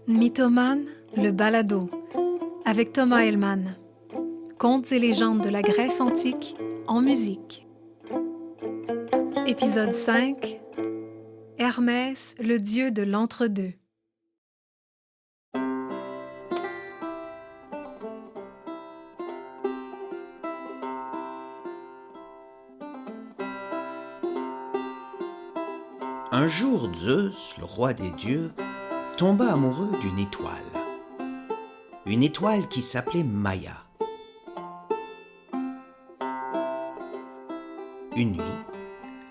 Mythomane, le balado, avec Thomas Hellman. Contes et légendes de la Grèce antique en musique. Épisode 5. Hermès, le dieu de l'entre-deux. Un jour, Zeus, le roi des dieux, tomba amoureux d'une étoile. Une étoile qui s'appelait Maia. Une nuit,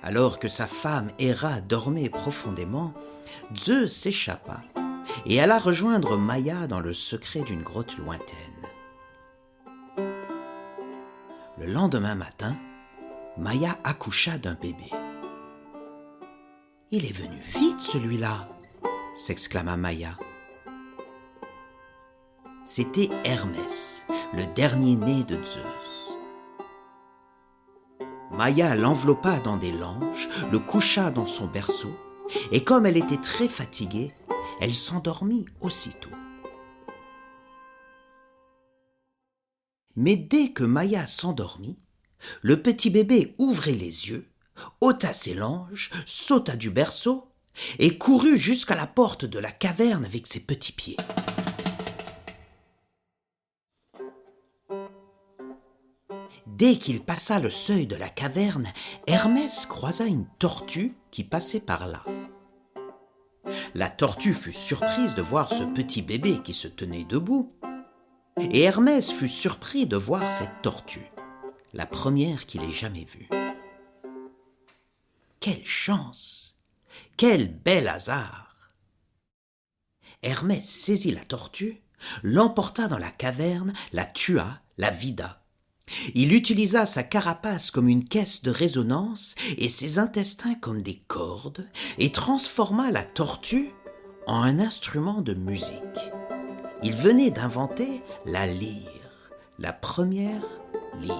alors que sa femme Héra dormait profondément, Zeus s'échappa et alla rejoindre Maia dans le secret d'une grotte lointaine. Le lendemain matin, Maia accoucha d'un bébé. « Il est venu vite, celui-là !» s'exclama Maia. C'était Hermès, le dernier né de Zeus. Maia l'enveloppa dans des langes, le coucha dans son berceau, et comme elle était très fatiguée, elle s'endormit aussitôt. Mais dès que Maia s'endormit, le petit bébé ouvrit les yeux, ôta ses langes, sauta du berceau et courut jusqu'à la porte de la caverne avec ses petits pieds. Dès qu'il passa le seuil de la caverne, Hermès croisa une tortue qui passait par là. La tortue fut surprise de voir ce petit bébé qui se tenait debout, et Hermès fut surpris de voir cette tortue, la première qu'il ait jamais vue. Quelle chance! Quel bel hasard! Hermès saisit la tortue, l'emporta dans la caverne, la tua, la vida. Il utilisa sa carapace comme une caisse de résonance et ses intestins comme des cordes et transforma la tortue en un instrument de musique. Il venait d'inventer la lyre, la première lyre.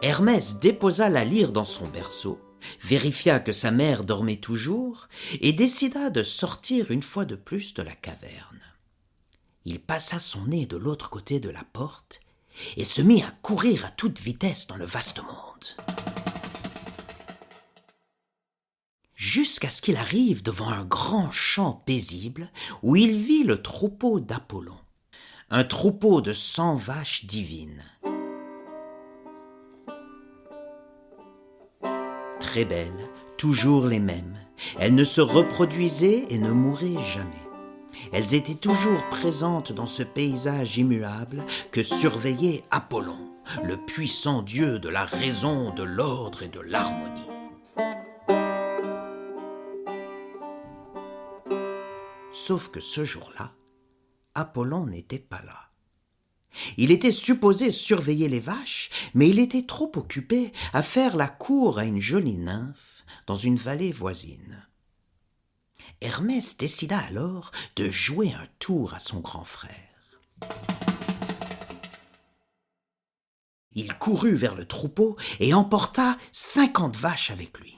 Hermès déposa la lyre dans son berceau, vérifia que sa mère dormait toujours et décida de sortir une fois de plus de la caverne. Il passa son nez de l'autre côté de la porte et se mit à courir à toute vitesse dans le vaste monde. Jusqu'à ce qu'il arrive devant un grand champ paisible où il vit le troupeau d'Apollon, un troupeau de 100 vaches divines. Très belles, toujours les mêmes. Elles ne se reproduisaient et ne mouraient jamais. Elles étaient toujours présentes dans ce paysage immuable que surveillait Apollon, le puissant dieu de la raison, de l'ordre et de l'harmonie. Sauf que ce jour-là, Apollon n'était pas là. Il était supposé surveiller les vaches, mais il était trop occupé à faire la cour à une jolie nymphe dans une vallée voisine. Hermès décida alors de jouer un tour à son grand frère. Il courut vers le troupeau et emporta 50 vaches avec lui.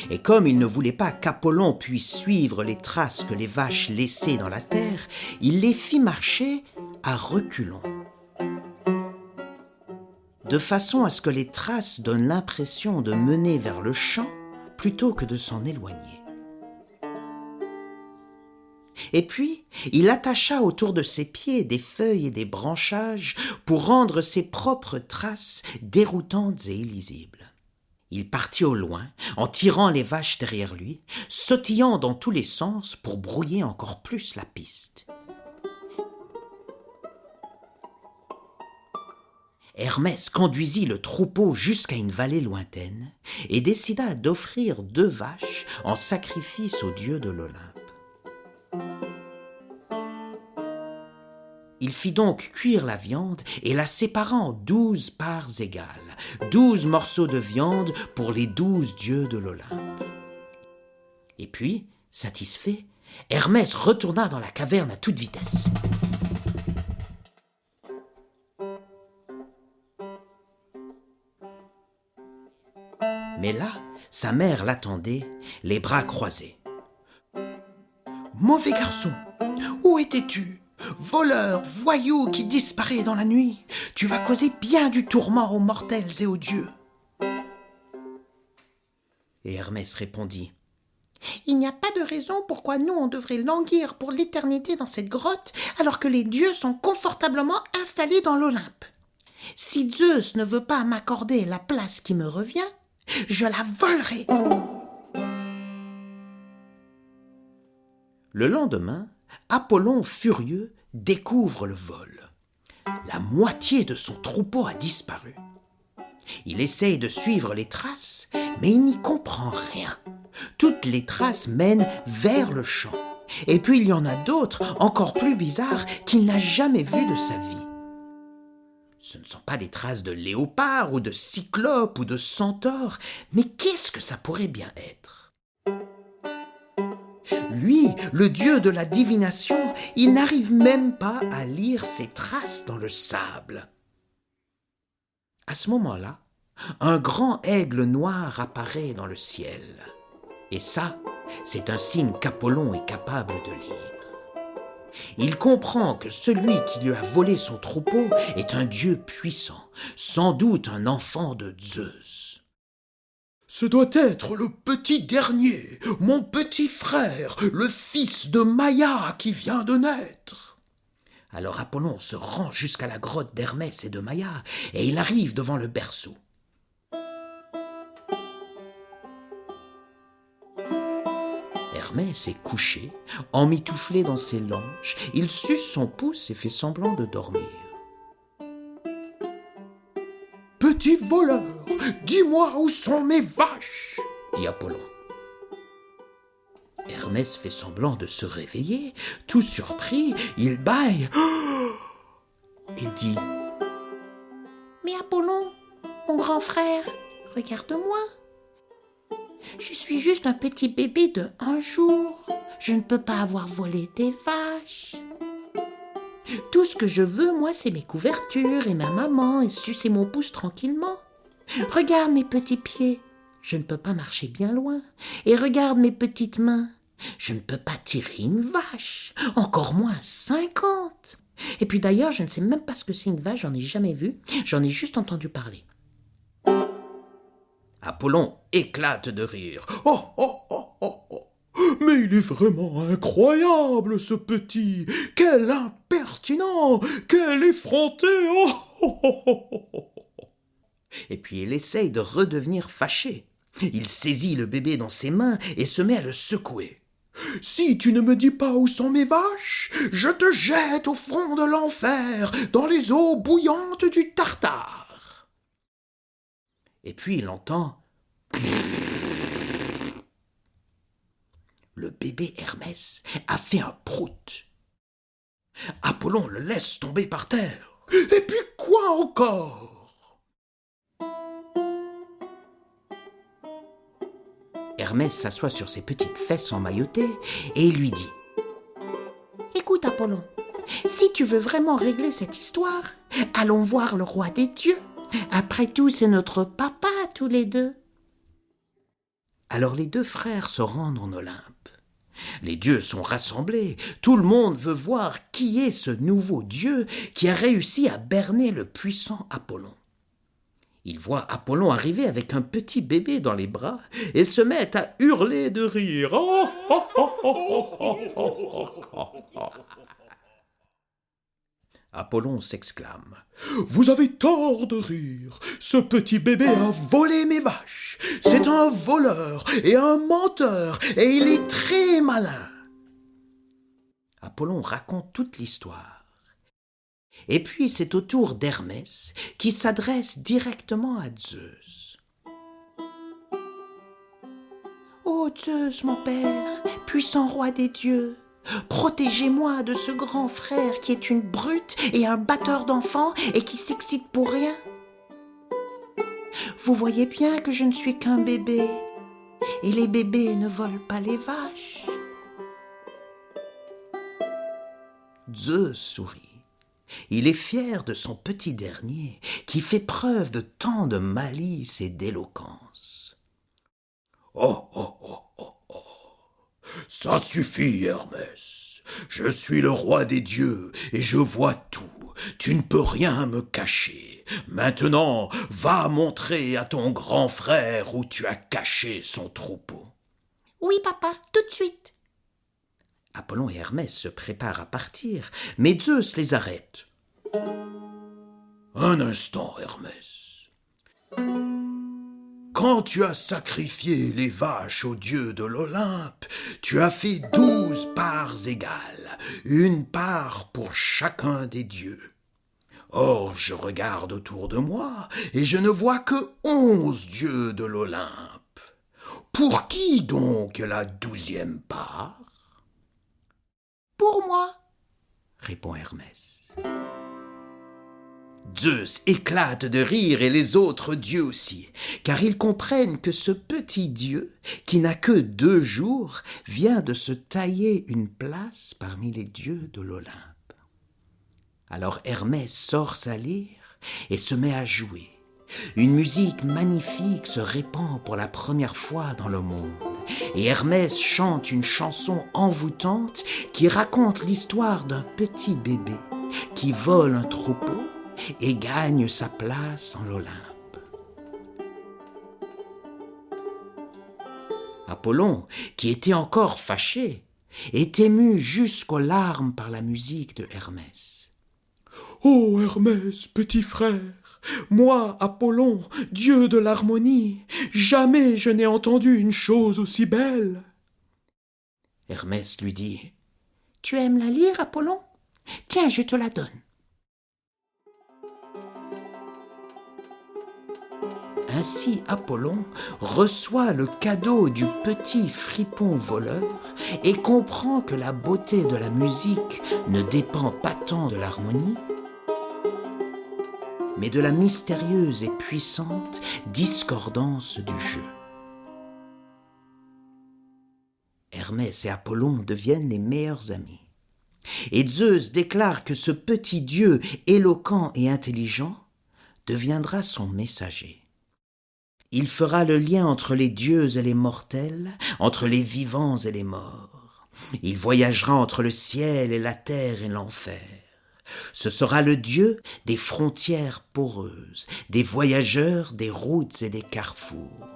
Et comme il ne voulait pas qu'Apollon puisse suivre les traces que les vaches laissaient dans la terre, il les fit marcher à reculons, de façon à ce que les traces donnent l'impression de mener vers le champ plutôt que de s'en éloigner. Et puis, il attacha autour de ses pieds des feuilles et des branchages pour rendre ses propres traces déroutantes et illisibles. Il partit au loin, en tirant les vaches derrière lui, sautillant dans tous les sens pour brouiller encore plus la piste. Hermès conduisit le troupeau jusqu'à une vallée lointaine et décida d'offrir 2 vaches en sacrifice au dieu de l'Olympe. Il fit donc cuire la viande et la sépara en 12 parts égales, 12 morceaux de viande pour les 12 dieux de l'Olympe. Et puis, satisfait, Hermès retourna dans la caverne à toute vitesse. Mais là, sa mère l'attendait, les bras croisés. « Mauvais garçon, où étais-tu ? Voleur, voyou qui disparaît dans la nuit, tu vas causer bien du tourment aux mortels et aux dieux. » Et Hermès répondit: « Il n'y a pas de raison pourquoi nous on devrait languir pour l'éternité dans cette grotte alors que les dieux sont confortablement installés dans l'Olympe. Si Zeus ne veut pas m'accorder la place qui me revient, je la volerai. » Le lendemain, Apollon, furieux, découvre le vol. La moitié de son troupeau a disparu. Il essaye de suivre les traces, mais il n'y comprend rien. Toutes les traces mènent vers le champ. Et puis il y en a d'autres, encore plus bizarres, qu'il n'a jamais vues de sa vie. Ce ne sont pas des traces de léopard ou de cyclope ou de centaure, mais qu'est-ce que ça pourrait bien être ? Lui, le dieu de la divination, il n'arrive même pas à lire ses traces dans le sable. À ce moment-là, un grand aigle noir apparaît dans le ciel. Et ça, c'est un signe qu'Apollon est capable de lire. Il comprend que celui qui lui a volé son troupeau est un dieu puissant, sans doute un enfant de Zeus. « Ce doit être le petit dernier, mon petit frère, le fils de Maïa qui vient de naître. » Alors Apollon se rend jusqu'à la grotte d'Hermès et de Maïa, et il arrive devant le berceau. Hermès est couché, emmitouflé dans ses langes, il suce son pouce et fait semblant de dormir. « Petit voleur, dis-moi où sont mes vaches ?» dit Apollon. Hermès fait semblant de se réveiller, tout surpris, il bâille et dit: « Mais Apollon, mon grand frère, regarde-moi. Je suis juste un petit bébé de 1 jour. Je ne peux pas avoir volé tes vaches. Tout ce que je veux, moi, c'est mes couvertures et ma maman et sucer mon pouce tranquillement. Regarde mes petits pieds. Je ne peux pas marcher bien loin. Et regarde mes petites mains. Je ne peux pas tirer une vache, encore moins 50. Et puis d'ailleurs, je ne sais même pas ce que c'est une vache, j'en ai jamais vu, j'en ai juste entendu parler. » Apollon éclate de rire. « Oh, oh, oh, oh, oh. Mais il est vraiment incroyable, ce petit. Quel impertinent, quel effronté. Oh, oh, oh, oh, oh. » Et puis il essaye de redevenir fâché. Il saisit le bébé dans ses mains et se met à le secouer. « Si tu ne me dis pas où sont mes vaches, je te jette au fond de l'enfer, dans les eaux bouillantes du Tartare. » Et puis il entend... Le bébé Hermès a fait un prout. Apollon le laisse tomber par terre. Et puis quoi encore ? Hermès s'assoit sur ses petites fesses emmaillotées et lui dit: « Écoute Apollon, si tu veux vraiment régler cette histoire, allons voir le roi des dieux. Après tout, c'est notre papa tous les deux. » Alors les 2 frères se rendent en Olympe. Les dieux sont rassemblés, tout le monde veut voir qui est ce nouveau dieu qui a réussi à berner le puissant Apollon. Ils voient Apollon arriver avec un petit bébé dans les bras et se mettent à hurler de rire. Oh, oh, oh, oh, oh, oh, oh, oh. Apollon s'exclame: « Vous avez tort de rire, ce petit bébé a volé mes vaches. C'est un voleur et un menteur et il est très malin. » Apollon raconte toute l'histoire. Et puis c'est au tour d'Hermès qui s'adresse directement à Zeus. « Ô Zeus, mon père, puissant roi des dieux, protégez-moi de ce grand frère qui est une brute et un batteur d'enfants et qui s'excite pour rien. Vous voyez bien que je ne suis qu'un bébé et les bébés ne volent pas les vaches. » Zeus sourit. Il est fier de son petit dernier qui fait preuve de tant de malice et d'éloquence. Oh, oh, oh, oh, oh. Ça suffit, Hermès. Je suis le roi des dieux et je vois tout. Tu ne peux rien me cacher. Maintenant, va montrer à ton grand frère où tu as caché son troupeau. Oui, papa, tout de suite. Apollon et Hermès se préparent à partir, mais Zeus les arrête. Un instant, Hermès. Quand tu as sacrifié les vaches aux dieux de l'Olympe, tu as fait 12 parts égales, une part pour chacun des dieux. Or, je regarde autour de moi et je ne vois que 11 dieux de l'Olympe. Pour qui donc la 12e part? Pour moi. Répond Hermès. Zeus éclate de rire et les autres dieux aussi, car ils comprennent que ce petit dieu, qui n'a que 2 jours, vient de se tailler une place parmi les dieux de l'Olympe. Alors Hermès sort sa lyre et se met à jouer. Une musique magnifique se répand pour la première fois dans le monde, et Hermès chante une chanson envoûtante qui raconte l'histoire d'un petit bébé qui vole un troupeau et gagne sa place en l'Olympe. Apollon, qui était encore fâché, est ému jusqu'aux larmes par la musique de Hermès. « Ô Hermès, petit frère, moi, Apollon, dieu de l'harmonie, jamais je n'ai entendu une chose aussi belle. » Hermès lui dit « Tu aimes la lyre, Apollon? Tiens, je te la donne. » Ainsi Apollon reçoit le cadeau du petit fripon voleur et comprend que la beauté de la musique ne dépend pas tant de l'harmonie, mais de la mystérieuse et puissante discordance du jeu. Hermès et Apollon deviennent les meilleurs amis. Et Zeus déclare que ce petit dieu éloquent et intelligent deviendra son messager. Il fera le lien entre les dieux et les mortels, entre les vivants et les morts. Il voyagera entre le ciel et la terre et l'enfer. Ce sera le dieu des frontières poreuses, des voyageurs, des routes et des carrefours.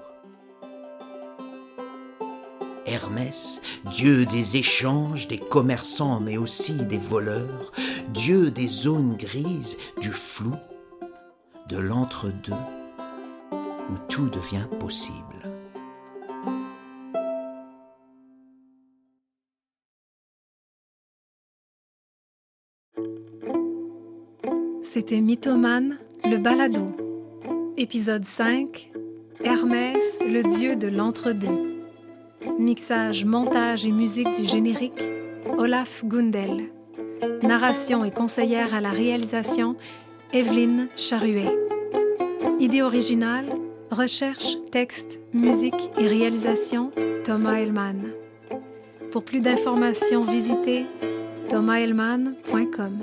Hermès, dieu des échanges, des commerçants, mais aussi des voleurs, dieu des zones grises, du flou, de l'entre-deux, où tout devient possible. C'était Mythomane, le balado. Épisode 5, Hermès, le dieu de l'entre-deux. Mixage, montage et musique du générique, Olaf Gundel. Narration et conseillère à la réalisation, Evelyne Charuet. Idée originale, recherche, texte, musique et réalisation, Thomas Hellman. Pour plus d'informations, visitez thomashelman.com.